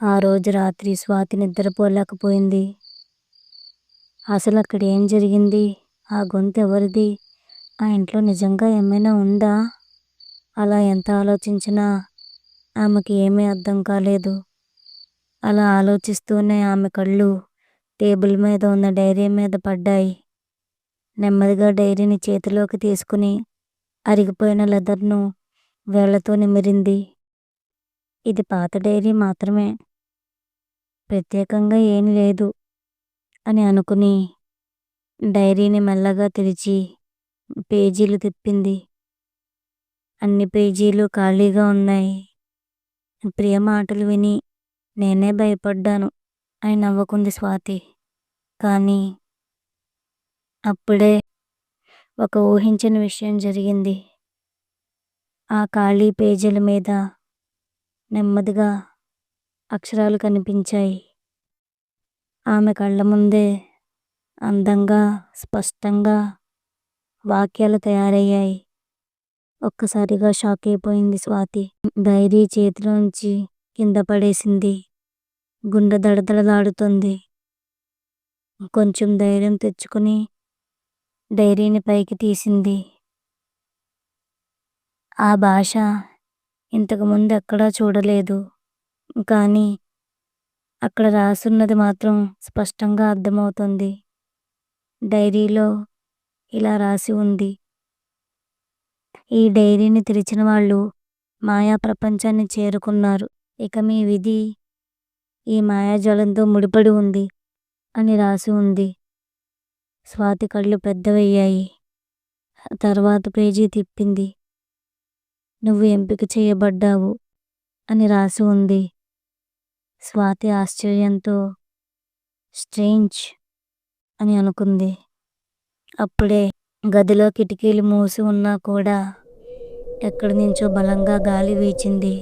ఆ రోజు రాత్రి స్వాతి నిద్రపోలేకపోయింది. అసలక్కడ ఏం జరిగింది? ఆ గొంతు ఎవరిది? ఆ ఇంట్లో నిజంగా ఏమైనా ఉందా? అలా ఎంత ఆలోచించినా ఆమెకి ఏమీ అర్థం కాలేదు. అలా ఆలోచిస్తూనే ఆమె కళ్ళు టేబుల్ మీద ఉన్న డైరీ మీద పడ్డాయి. నెమ్మదిగా డైరీని చేతిలోకి తీసుకుని అరిగిపోయిన లెదర్ను వేళ్లతో నిమిరింది. ఇది పాత డైరీ మాత్రమే, ప్రత్యేకంగా ఏమీ లేదు అని అనుకుని డైరీని మెల్లగా తెరిచి పేజీలు తిప్పింది. అన్ని పేజీలు ఖాళీగా ఉన్నాయి. ప్రియ మాటలు విని నేనే భయపడ్డాను అని నవ్వుకుంది స్వాతి. కానీ అప్పుడే ఒక ఊహించని విషయం జరిగింది. ఆ ఖాళీ పేజీల మీద నెమ్మదిగా అక్షరాలు కనిపించాయి. ఆమె కళ్ళ ముందే అందంగా, స్పష్టంగా వాక్యాలు తయారయ్యాయి. ఒక్కసారిగా షాక్ అయిపోయింది స్వాతి. డైరీ చేతిలోంచి కింద పడేసింది. గుండె దడదడలాడుతుంది. కొంచెం ధైర్యం తెచ్చుకుని డైరీని పైకి తీసింది. ఆ భాష ఇంతకుముందు ఎక్కడా చూడలేదు. కానీ అక్కడ రాసున్నది మాత్రం స్పష్టంగా అర్థమవుతుంది. డైరీలో ఇలా రాసి ఉంది: ఈ డైరీని తెరిచిన వాళ్ళు మాయా ప్రపంచాన్ని చేరుకున్నారు. ఇక మీ విధి ఈ మాయాజాలంతో ముడిపడి ఉంది అని రాసి ఉంది. స్వాతి కళ్ళు పెద్దవయ్యాయి. తర్వాత పేజీ తిప్పింది. నువ్వు ఎంపిక చేయబడ్డావు అని రాసి ఉంది. స్వాతి ఆశ్చర్యంతో స్ట్రేంజ్ అని అనుకుంది. అప్పుడే గదిలో కిటికీలు మూసి ఉన్నా కూడా ఎక్కడి నుంచో బలంగా గాలి వీచింది.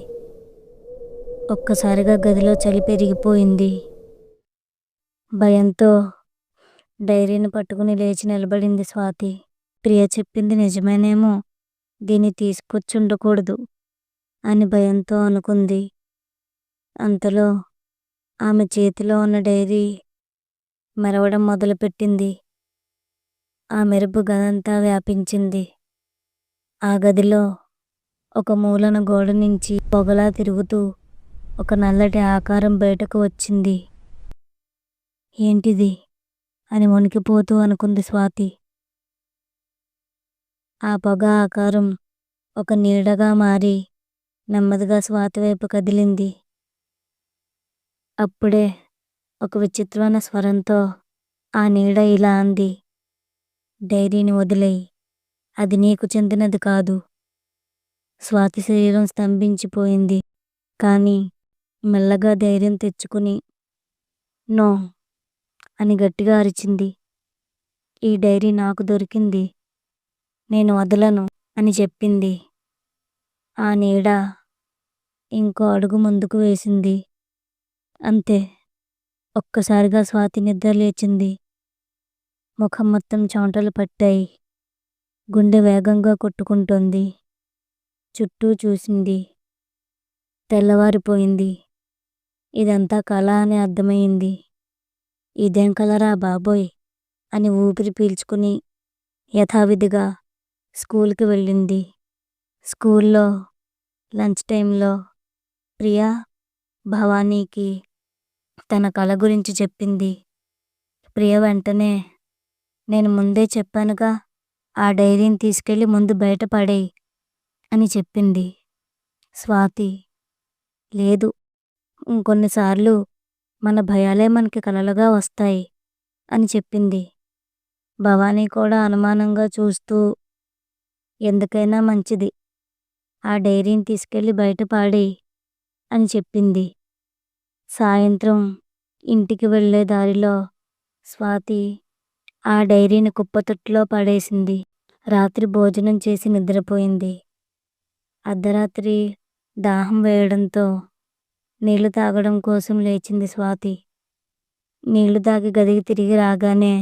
ఒక్కసారిగా గదిలో చలి పెరిగిపోయింది. భయంతో డైరీని పట్టుకుని లేచి నిలబడింది స్వాతి. ప్రియ చెప్పింది నిజమేనేమో, దీన్ని తీసుకొచ్చి ఉండకూడదు అని భయంతో అనుకుంది. అంతలో ఆమె చేతిలో ఉన్న డైరీ మెరవడం మొదలుపెట్టింది. ఆ మెరుపు గదంతా వ్యాపించింది. ఆ గదిలో ఒక మూలన గోడ నుంచి పొగలా తిరుగుతూ ఒక నల్లటి ఆకారం బయటకు వచ్చింది. ఏంటిది అని వణికిపోతూ అనుకుంది స్వాతి. ఆ పొగ ఆకారం ఒక నీడగా మారి నెమ్మదిగా స్వాతి వైపు కదిలింది. అప్పుడే ఒక విచిత్రమైన స్వరంతో ఆ నీడ ఇలా అంది: డైరీని వదిలేయి, అది నీకు చెందినది కాదు. స్వాతి శరీరం స్తంభించిపోయింది. కానీ మెల్లగా ధైర్యం తెచ్చుకుని నో అని గట్టిగా అరిచింది. ఈ డైరీ నాకు దొరికింది, నేను వదలను అని చెప్పింది. ఆ నీడ ఇంకో అడుగు ముందుకు వేసింది. అంతే, ఒక్కసారిగా స్వాతి నిద్ర లేచింది. ముఖం మొత్తం చెమటలు పట్టాయి. గుండె వేగంగా కొట్టుకుంటోంది. చుట్టూ చూసింది. తెల్లవారిపోయింది. ఇదంతా కళ అని అర్థమైంది. ఇదేం కలరా బాబోయ్ అని ఊపిరి పీల్చుకుని యథావిధిగా స్కూల్కి వెళ్ళింది. స్కూల్లో లంచ్ టైంలో ప్రియా భవానీకి తన కళ గురించి చెప్పింది. ప్రియ వెంటనే, నేను ముందే చెప్పానుగా, ఆ డైరీని తీసుకెళ్ళి ముందు బయట పడేయి అని చెప్పింది. స్వాతి, లేదు, ఇంకొన్నిసార్లు మన భయాలే మనకి కలలుగా వస్తాయి అని చెప్పింది. భవానీ కూడా అనుమానంగా చూస్తూ, ఎందుకైనా మంచిది, ఆ డైరీని తీసుకెళ్ళి బయట పాడేయి అని చెప్పింది. సాయంత్రం ఇంటికి వెళ్ళే దారిలో స్వాతి ఆ డైరీని కుప్పతొట్టులో పడేసింది. రాత్రి భోజనం చేసి నిద్రపోయింది. అర్ధరాత్రి దాహం వేయడంతో నీళ్లు తాగడం కోసం లేచింది స్వాతి. నీళ్లు తాగి గదికి తిరిగి రాగానే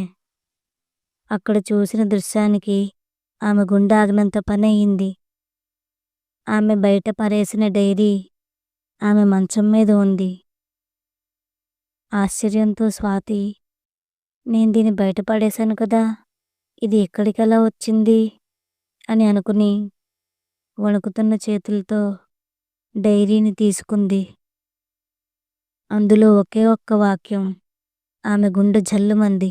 అక్కడ చూసిన దృశ్యానికి ఆమె గుండె ఆగినంత పని అయింది. ఆమె బయట పడేసిన డైరీ ఆమె మంచం మీద ఉంది. ఆశ్చర్యంతో స్వాతి, నేను దీన్ని బయట పడేశాను కదా! ఇది ఇక్కడికెలా వచ్చింది? అని అనుకుని వణుకుతున్న చేతులతో డైరీని తీసుకుంది. అందులో ఒకే ఒక్క వాక్యం ఆమె గుండె జల్లుమంది.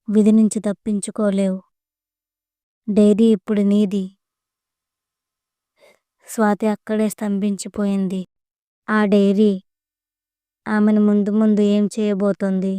విధి నుంచి తప్పించుకోలేవు. డైరీ ఇప్పుడు నీది. స్వాతి అక్కడే స్తంభించిపోయింది. ఆ డైరీ ఆమెను ముందు ముందు ఏం చేయబోతోంది?